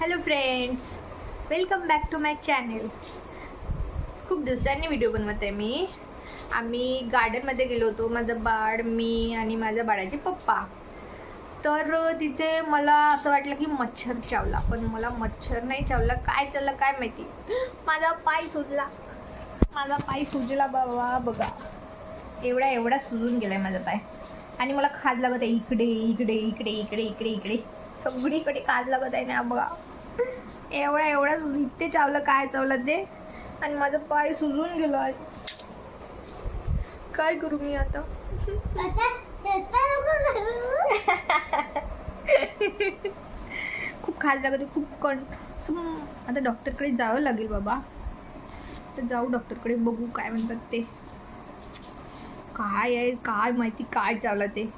Hello friends, welcome back to my channel. खूप दिवसांनी video बनवत आहे मी. आम्ही गार्डनमध्ये गेलो होतो, माझं बाळ, मी आणि माझ्या बाळाचे पप्पा. तर तिथे मला असं वाटलं की मच्छर चावला, पण मला मच्छर नाही चावला. काय चाललं काय माहिती. माझा पाय सुजला बाबा. बघा, एवढा सुजून गेलाय माझा पाय. आणि मला खाज लागत आहे इकडे इकडे इकडे इकडे इकडे इकडे सगळीकडे खाज लागत आहे ना बघा. एवढा इथे चावलं, काय चावलं ते. आणि माझा पाय सुजून गेला. काय करू मी आता. खूप खाज लागत आहे, खूप आता डॉक्टरकडे जावं लागेल बाबा. तर जाऊ डॉक्टरकडे, बघू काय म्हणतात ते. काय आहे काय माहिती काय चावलं ते.